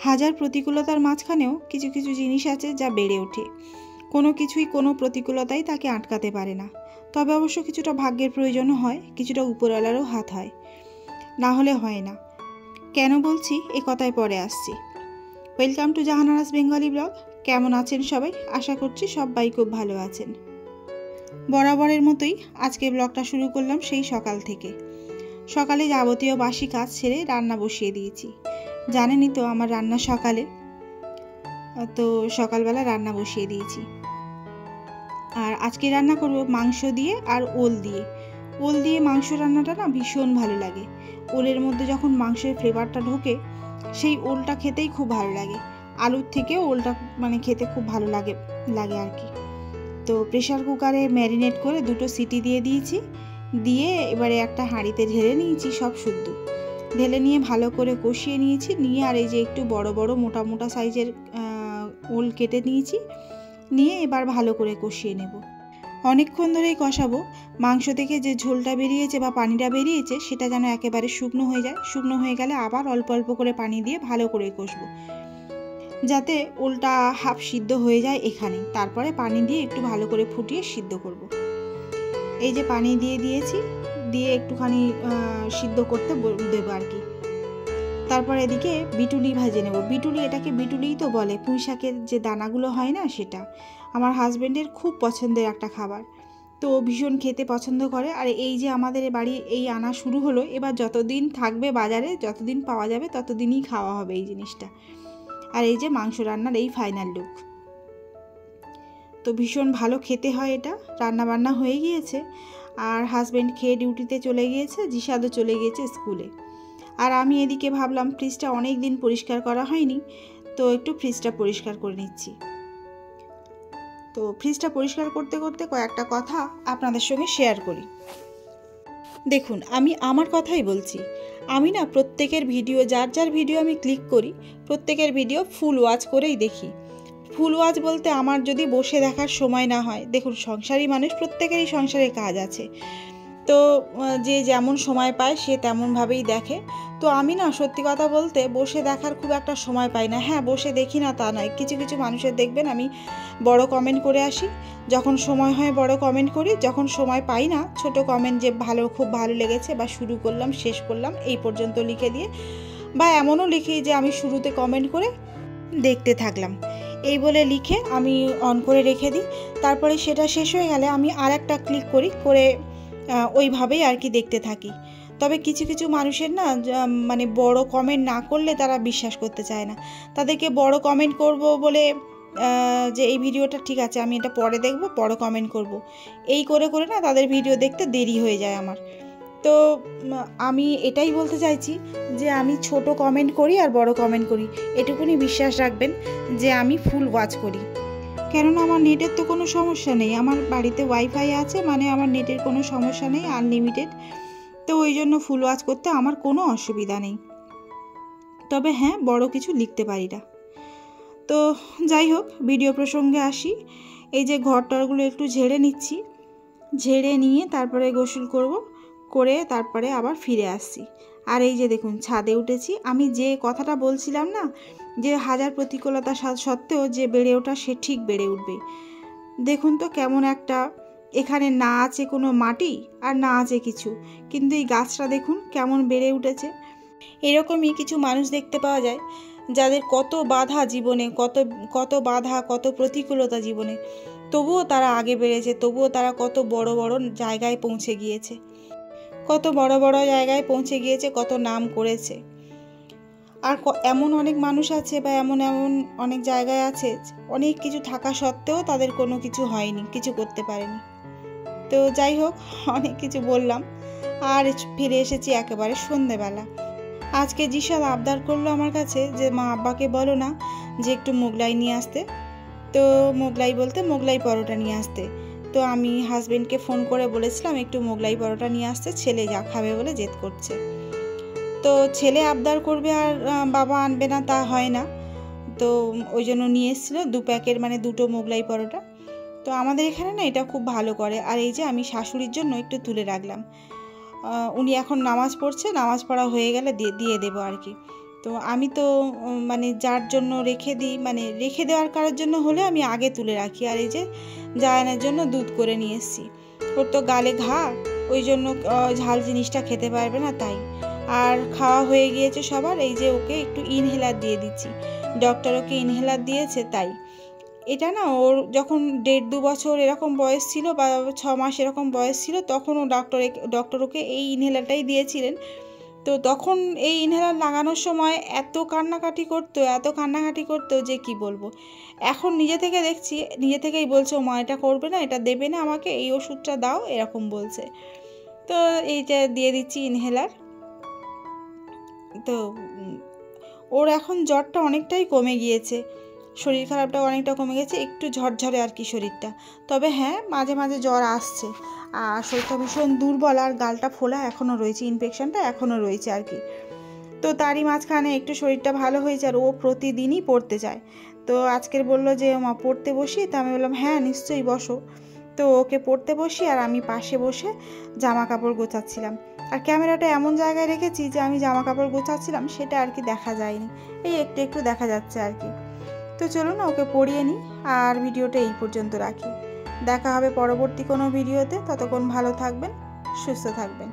হাজার প্রতিকূলতার মাঝখানেও কিছু কিছু জিনিস আছে যা বেড়ে ওঠে। কোনো কিছুই কোনো প্রতিকূলতাই তাকে আটকাতে পারে না। তবে অবশ্য কিছুটা ভাগ্যের প্রয়োজনও হয়, কিছুটা উপরওয়ালারও হাত হয়, না হলে হয় না। কেন বলছি এ কথায় পরে আসছি। Welcome to Jahanara's Bengali blog. কেমন আছেন সবাই? আশা করছি সবাই খুব ভালো আছেন। বরাবরের মতোই আজকে ব্লগটা শুরু করলাম সেই সকাল থেকে। সকালে যাবতীয় বাসি কাজ ছেড়ে রান্না বসিয়ে দিয়েছি। জানেনই তো আমার রান্না সকালে, তো সকালবেলা রান্না বসিয়ে দিয়েছি। আর আজকে রান্না করব মাংস দিয়ে আর ওল দিয়ে। ওল দিয়ে মাংস রান্নাটা না ভীষণ ভালো লাগে। ওলের মধ্যে যখন মাংসের ফ্লেভারটা ঢোকে, সেই ওলটা খেতেই খুব ভালো লাগে। আলুর থেকেও ওলটা মানে খেতে খুব ভালো লাগে আর কি। তো প্রেশার কুকারে ম্যারিনেট করে 2টো সিটি দিয়ে দিয়েছি। দিয়ে এবারে একটা হাঁড়িতে ঢেলে নিয়েছি সব শুদ্ধ। ঢেলে নিয়ে ভালো করে কষিয়ে নিয়েছি। নিয়ে আর এই যে একটু বড় বড় মোটা মোটা সাইজের ওল কেটে নিয়েছি। নিয়ে এবার ভালো করে কষিয়ে নেব। অনেকক্ষণ ধরেই কষাবো। মাংস থেকে যে ঝোলটা বেরিয়েছে বা পানিটা বেরিয়েছে সেটা যেন একেবারে শুকনো হয়ে যায়। শুকনো হয়ে গেলে আবার অল্প অল্প করে পানি দিয়ে ভালো করে কষবো, যাতে ওলটা হাফ সিদ্ধ হয়ে যায় এখানে। তারপরে পানি দিয়ে একটু ভালো করে ফুটিয়ে সিদ্ধ করব। এই যে পানি দিয়ে দিয়েছি, দিয়ে একটুখানি সিদ্ধ করতে দেবো আর কি। তারপর এদিকে বিটুলি ভেজে নেব। বিটুলি, এটাকে বিটুলিই তো বলে, পুঁই শাকের যে দানাগুলো হয় না সেটা। আমার হাজব্যান্ডের খুব পছন্দের একটা খাবার, তো ভীষণ খেতে পছন্দ করে। আর এই যে আমাদের বাড়ি এই আনা শুরু হলো, এবার যতদিন থাকবে বাজারে, যতদিন পাওয়া যাবে ততদিনই খাওয়া হবে এই জিনিসটা। আর এই যে মাংস রান্নার এই ফাইনাল লুক, তো ভীষণ ভালো খেতে হয় এটা। রান্না বান্না হয়ে গিয়েছে, আর হাজব্যান্ড খেয়ে ডিউটিতে চলে গিয়েছে, জিসাদও চলে গিয়েছে স্কুলে। আর আমি এদিকে ভাবলাম ফ্রিজটা অনেক দিন পরিষ্কার করা হয়নি, তো একটু ফ্রিজটা পরিষ্কার করে নিচ্ছি। তো ফ্রিজটা পরিষ্কার করতে করতে কয়েকটা কথা আপনাদের সঙ্গে শেয়ার করি। দেখুন, আমি আমার কথাই বলছি। আমি না প্রত্যেকের ভিডিও, যার যার ভিডিও আমি ক্লিক করি, প্রত্যেকের ভিডিও ফুল ওয়াচ করেই দেখি। ফুল ওয়াচ বলতে আমার যদি বসে দেখার সময় না হয়, দেখুন সংসারী মানুষ, প্রত্যেকেরই সংসারে কাজ আছে, তো যে যেমন সময় পায় সে তেমনভাবেই দেখে। তো আমি না সত্যি কথা বলতে বসে দেখার খুব একটা সময় পাই না। হ্যাঁ, বসে দেখি না তা নয়, কিছু কিছু মানুষের দেখবেন আমি বড় কমেন্ট করে আসি, যখন সময় হয় বড় কমেন্ট করি, যখন সময় পাই না ছোট কমেন্ট, যে ভালো, খুব ভালো লেগেছে, বা শুরু করলাম শেষ করলাম এই পর্যন্ত লিখে দিয়ে, বা এমনও লিখি যে আমি শুরুতে কমেন্ট করে দেখতে থাকলাম, এই বলে লিখে আমি অন করে রেখে দিই। তারপরে সেটা শেষ হয়ে গেলে আমি আর একটা ক্লিক করে ওইভাবেই আর কি দেখতে থাকি। তবে কিছু কিছু মানুষের না মানে বড় কমেন্ট না করলে তারা বিশ্বাস করতে চায় না। তাদেরকে বড় কমেন্ট করব বলে যে এই ভিডিওটা ঠিক আছে, আমি এটা পরে দেখব, বড় কমেন্ট করব, এই করে করে না তাদের ভিডিও দেখতে দেরি হয়ে যায় আমার। তো আমি এটাই বলতে চাইছি যে আমি ছোট কমেন্ট করি আর বড় কমেন্ট করি, এটুকুনি বিশ্বাস রাখবেন যে আমি ফুল ওয়াচ করি। কেননা আমার নেটের তো কোনো সমস্যা নেই, আমার বাড়িতে ওয়াইফাই আছে, মানে আমার নেটের কোনো সমস্যা নেই, আনলিমিটেড। তো ওই জন্য ফুল ওয়াচ করতে আমার কোনো অসুবিধা নেই। তবে হ্যাঁ, বড় কিছু লিখতে পারি না। তো যাই হোক, ভিডিও প্রসঙ্গে আসি। এই যে ঘরটরগুলো একটু ঝেড়ে নিচ্ছি, ঝেড়ে নিয়ে তারপরে গোসল করে তারপরে আবার ফিরে আসছি। আর এই যে দেখুন, ছাদে উঠেছি। আমি যে কথাটা বলছিলাম না, যে হাজার প্রতিকূলতা সত্ত্বেও যে বেড়ে ওঠা সে ঠিক বেড়ে উঠবে। দেখুন তো কেমন একটা, এখানে না আছে কোনো মাটি আর না আছে কিছু, কিন্তু এই গাছটা দেখুন কেমন বেড়ে উঠেছে। এরকমই কিছু মানুষ দেখতে পাওয়া যায় যাদের কত বাধা জীবনে, কত বাধা, কত প্রতিকূলতা জীবনে, তবুও তারা আগে বেড়েছে, তবুও তারা কত বড় বড় জায়গায় পৌঁছে গিয়েছে, কত বড় বড় জায়গায় পৌঁছে গিয়েছে, কত নাম করেছে। আর এমন অনেক মানুষ আছে, বা এমন অনেক জায়গায় আছে, অনেক কিছু থাকা সত্ত্বেও তাদের কোনো কিছু হয়নি, কিছু করতে পারেনি। তো যাই হোক, অনেক কিছু বললাম, আর ফিরে এসেছি একেবারে সন্ধেবেলা। আজকে জিসাদ আবদার করলো আমার কাছে যে মা, আব্বাকে বলো না যে একটু মোগলাই নিয়ে আসতে। তো মোগলাই বলতে মোগলাই পরোটা নিয়ে আসতে। তো আমি হাজব্যান্ডকে ফোন করে বলেছিলাম একটু মোগলাই পরোটা নিয়ে আসতে, ছেলে যা খাবে বলে জেদ করছে। তো ছেলে আবদার করবে আর বাবা আনবে না, তা হয় না। তো ওই জন্য নিয়ে এসেছিলো 2 প্যাকেট, মানে 2টো মোগলাই পরোটা। তো আমাদের এখানে না এটা খুব ভালো করে। আর এই যে আমি শাশুড়ির জন্য একটু তুলে রাখলাম, উনি এখন নামাজ পড়ছে, নামাজ পড়া হয়ে গেলে দিয়ে দেবো আর কি। তো তো আমি তো মানে যার জন্য রেখে দিই, মানে রেখে দেওয়ার কারোর জন্য হলে আমি আগে তুলে রাখি। আর এই যে জায়ানের জন্য দুধ করে নিয়ে এসেছি, ওর তো গালে ঘা, ওই জন্য ঝাল জিনিসটা খেতে পারবে না তাই। আর খাওয়া হয়ে গিয়েছে সবার, এই যে ওকে একটু ইনহেলার দিয়ে দিচ্ছি, ডক্টর ওকে ইনহেলার দিয়েছে তাই। এটা না ওর যখন 1.5-2 বছর এরকম বয়স ছিল বা 6 মাস এরকম বয়স ছিল, তখন ও ডক্টর ওকে এই ইনহেলারটাই দিয়েছিলেন। তো তখন এই ইনহেলার লাগানোর সময় এত কান্নাকাটি করতো যে কি বলবো। এখন নিজে থেকে দেখছি, নিজে থেকেই বলছে ও মা এটা করবে না, এটা দেবে না আমাকে, এই ওষুধটা দাও, এরকম বলছে। তো এইটা দিয়ে দিচ্ছি ইনহেলার। তো ওর এখন জ্বরটা অনেকটাই কমে গিয়েছে, শরীর খারাপটাও অনেকটা কমে গেছে, একটু ঝরঝরে আর কি শরীরটা। তবে হ্যাঁ, মাঝে মাঝে জ্বর আসছে, আর শরীরটা ভীষণ দুর্বল, আর গালটা ফোলা এখনও রয়েছে, ইনফেকশনটা এখনও রয়েছে আর কি। তো তারই মাঝখানে একটু শরীরটা ভালো হয়েছে, আর ও প্রতিদিনই পড়তে যায়। তো আজকের বললো যে মা পড়তে বসি, তা আমি বললাম হ্যাঁ নিশ্চয়ই বসো। তো ওকে পড়তে বসি, আর আমি পাশে বসে জামা কাপড় গোছাচ্ছিলাম। আর ক্যামেরাটা এমন জায়গায় রেখেছি যে আমি জামা কাপড় গোছাচ্ছিলাম সেটা আর কি দেখা যায়নি, এই একটু একটু দেখা যাচ্ছে আর কি। তো চলুন ওকে পড়িয়ে নিই, আর ভিডিওটা এই পর্যন্ত রাখি। দেখা হবে পরবর্তী কোনো ভিডিওতে, ততক্ষণ ভালো থাকবেন, সুস্থ থাকবেন।